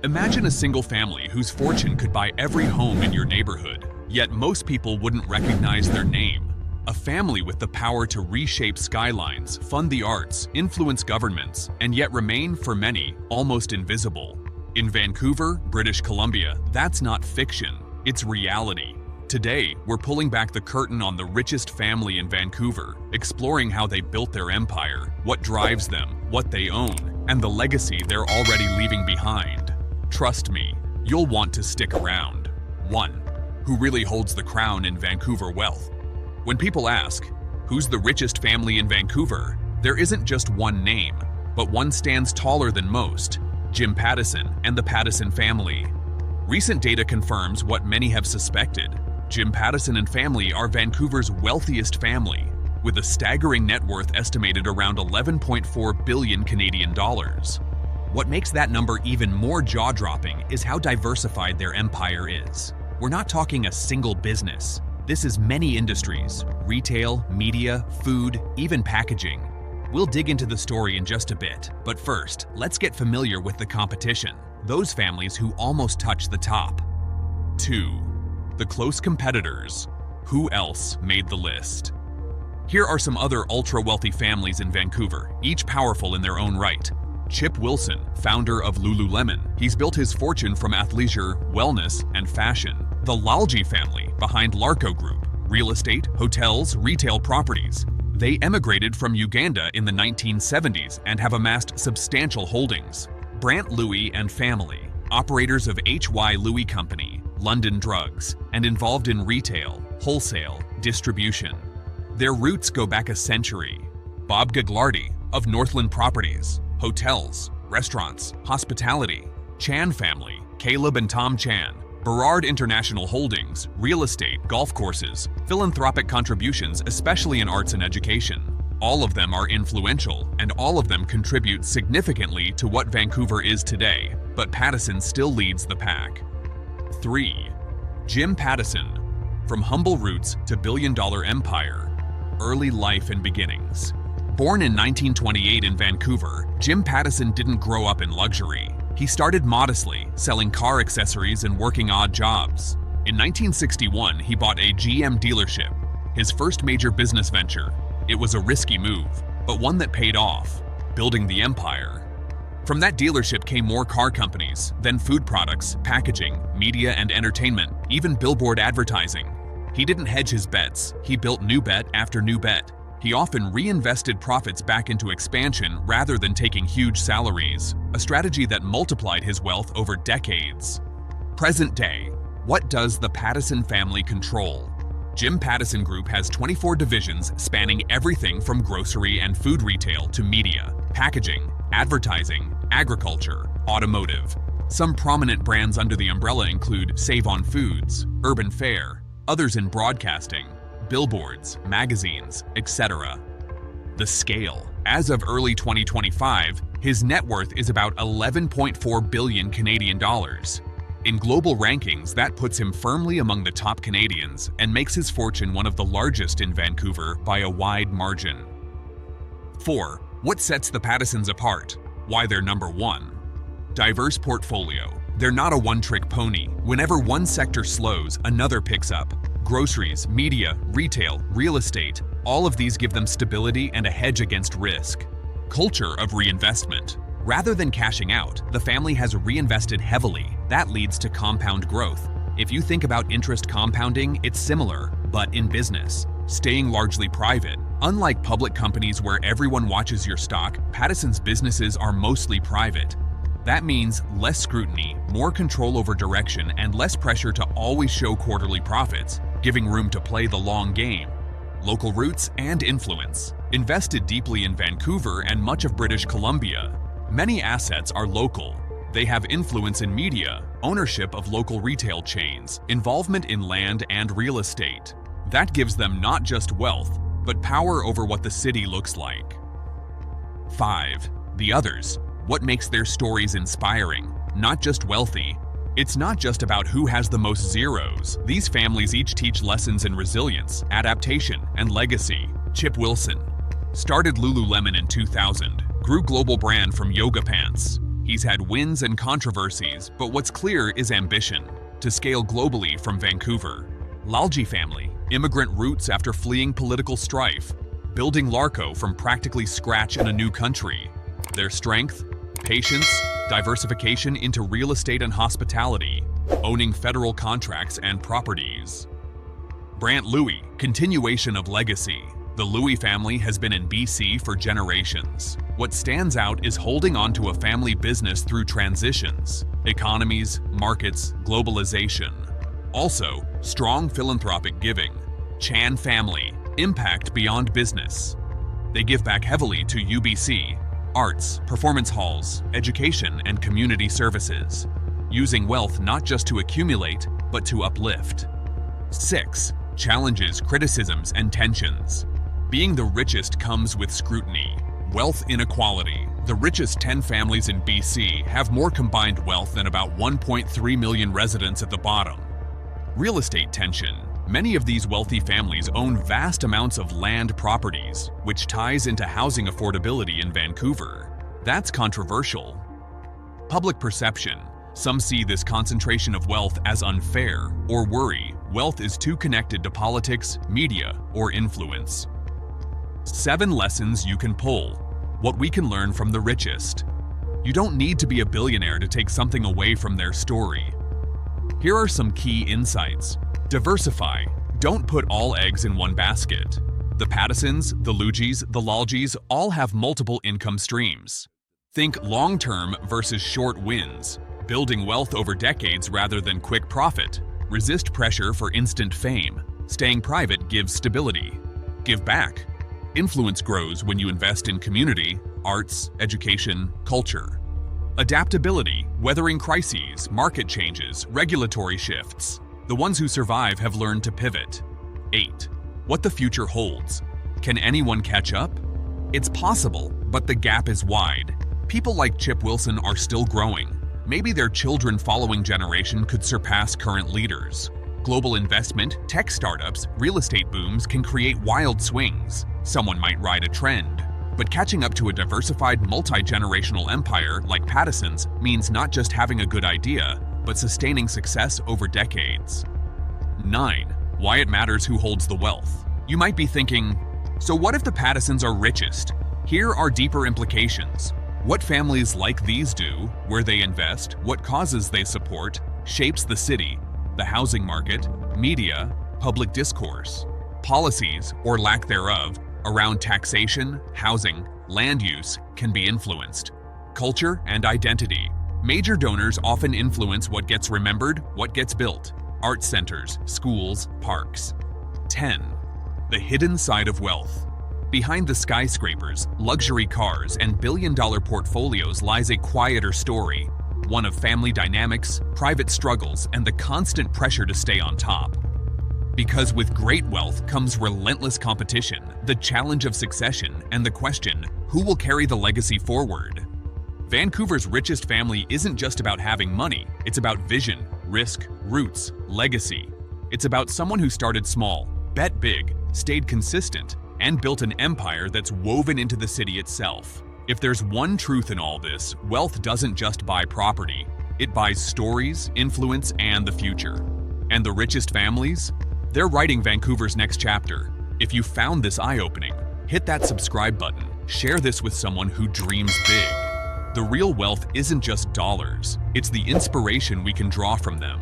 Imagine a single family whose fortune could buy every home in your neighborhood, yet most people wouldn't recognize their name. A family with the power to reshape skylines, fund the arts, influence governments, and yet remain, for many, almost invisible. In Vancouver, British Columbia, that's not fiction, it's reality. Today, we're pulling back the curtain on the richest family in Vancouver, exploring how they built their empire, what drives them, what they own, and the legacy they're already leaving behind. Trust me, you'll want to stick around. 1. Who really holds the crown in Vancouver wealth? When people ask, who's the richest family in Vancouver, there isn't just one name, but one stands taller than most: Jim Pattison and the Pattison family. Recent data confirms what many have suspected. Jim Pattison and family are Vancouver's wealthiest family, with a staggering net worth estimated around 11.4 billion Canadian dollars. What makes that number even more jaw-dropping is how diversified their empire is. We're not talking a single business. This is many industries: retail, media, food, even packaging. We'll dig into the story in just a bit, but first, let's get familiar with the competition, those families who almost touch the top. 2. The close competitors. Who else made the list? Here are some other ultra-wealthy families in Vancouver, each powerful in their own right. Chip Wilson, founder of Lululemon. He's built his fortune from athleisure, wellness, and fashion. The Lalji family, behind Larco Group, real estate, hotels, retail properties. They emigrated from Uganda in the 1970s and have amassed substantial holdings. Brant Louis and family, operators of H.Y. Louis Company, London Drugs, and involved in retail, wholesale, distribution. Their roots go back a century. Bob Gagliardi, of Northland Properties, hotels, restaurants, hospitality. Chan family, Caleb and Tom Chan, Burrard International Holdings, real estate, golf courses, philanthropic contributions, especially in arts and education. All of them are influential, and all of them contribute significantly to what Vancouver is today, but Pattison still leads the pack. 3. Jim Pattison. From humble roots to billion-dollar empire. Early life and beginnings. Born in 1928 in Vancouver, Jim Pattison didn't grow up in luxury. He started modestly, selling car accessories and working odd jobs. In 1961, he bought a GM dealership, his first major business venture. It was a risky move, but one that paid off, building the empire. From that dealership came more car companies, then food products, packaging, media and entertainment, even billboard advertising. He didn't hedge his bets, he built new bet after new bet. He often reinvested profits back into expansion rather than taking huge salaries, a strategy that multiplied his wealth over decades. Present day, what does the Pattison family control? Jim Pattison Group has 24 divisions spanning everything from grocery and food retail to media, packaging, advertising, agriculture, automotive. Some prominent brands under the umbrella include Save on Foods, Urban Fare, others in broadcasting, billboards, magazines, etc. The scale. As of early 2025, his net worth is about 11.4 billion Canadian dollars. In global rankings, that puts him firmly among the top Canadians and makes his fortune one of the largest in Vancouver by a wide margin. 4. What sets the Pattisons apart? Why they're number 1? Diverse portfolio. They're not a one-trick pony. Whenever one sector slows, another picks up. Groceries, media, retail, real estate, all of these give them stability and a hedge against risk. Culture of reinvestment. Rather than cashing out, the family has reinvested heavily. That leads to compound growth. If you think about interest compounding, it's similar, but in business. Staying largely private. Unlike public companies where everyone watches your stock, Pattison's businesses are mostly private. That means less scrutiny, more control over direction, and less pressure to always show quarterly profits, giving room to play the long game. Local roots and influence. Invested deeply in Vancouver and much of British Columbia. Many assets are local. They have influence in media, ownership of local retail chains, involvement in land and real estate. That gives them not just wealth, but power over what the city looks like. 5. The others. What makes their stories inspiring? Not just wealthy. It's not just about who has the most zeros. These families each teach lessons in resilience, adaptation, and legacy. Chip Wilson started Lululemon in 2000, grew global brand from yoga pants. He's had wins and controversies, but what's clear is ambition to scale globally from Vancouver. Lalji family, immigrant roots after fleeing political strife, building Larco from practically scratch in a new country. Their strength, patience, diversification into real estate and hospitality, owning federal contracts and properties. Brant Louis, continuation of legacy. The Louis family has been in BC for generations. What stands out is holding on to a family business through transitions, economies, markets, globalization. Also, strong philanthropic giving. Chan family, impact beyond business. They give back heavily to UBC, arts, performance halls, education, and community services, using wealth not just to accumulate, but to uplift. 6. Challenges, criticisms, and tensions. Being the richest comes with scrutiny. Wealth inequality. The richest 10 families in BC have more combined wealth than about 1.3 million residents at the bottom. Real estate tension. Many of these wealthy families own vast amounts of land properties, which ties into housing affordability in Vancouver. That's controversial. Public perception. Some see this concentration of wealth as unfair or worry wealth is too connected to politics, media, or influence. 7 lessons you can pull. What we can learn from the richest. You don't need to be a billionaire to take something away from their story. Here are some key insights. Diversify. Don't put all eggs in one basket. The Pattisons, the Lugis, the Laljis all have multiple income streams. Think long-term versus short wins. Building wealth over decades rather than quick profit. Resist pressure for instant fame. Staying private gives stability. Give back. Influence grows when you invest in community, arts, education, culture. Adaptability, weathering crises, market changes, regulatory shifts. The ones who survive have learned to pivot. 8. What the future holds. Can anyone catch up? It's possible, but the gap is wide. People like Chip Wilson are still growing. Maybe their children following generation could surpass current leaders. Global investment, tech startups, real estate booms can create wild swings. Someone might ride a trend. But catching up to a diversified, multi-generational empire like Pattison's means not just having a good idea, but sustaining success over decades. 9. Why it matters who holds the wealth. You might be thinking, so what if the Pattisons are richest? Here are deeper implications. What families like these do, where they invest, what causes they support, shapes the city, the housing market, media, public discourse, policies, or lack thereof, around taxation, housing, land use can be influenced. Culture and identity. Major donors often influence what gets remembered, what gets built. Art centers, schools, parks. 10. The hidden side of wealth. Behind the skyscrapers, luxury cars, and billion-dollar portfolios lies a quieter story, one of family dynamics, private struggles, and the constant pressure to stay on top. Because with great wealth comes relentless competition, the challenge of succession, and the question, who will carry the legacy forward? Vancouver's richest family isn't just about having money, it's about vision, risk, roots, legacy. It's about someone who started small, bet big, stayed consistent, and built an empire that's woven into the city itself. If there's one truth in all this, wealth doesn't just buy property. It buys stories, influence, and the future. And the richest families? They're writing Vancouver's next chapter. If you found this eye-opening, hit that subscribe button. Share this with someone who dreams big. The real wealth isn't just dollars. It's the inspiration we can draw from them.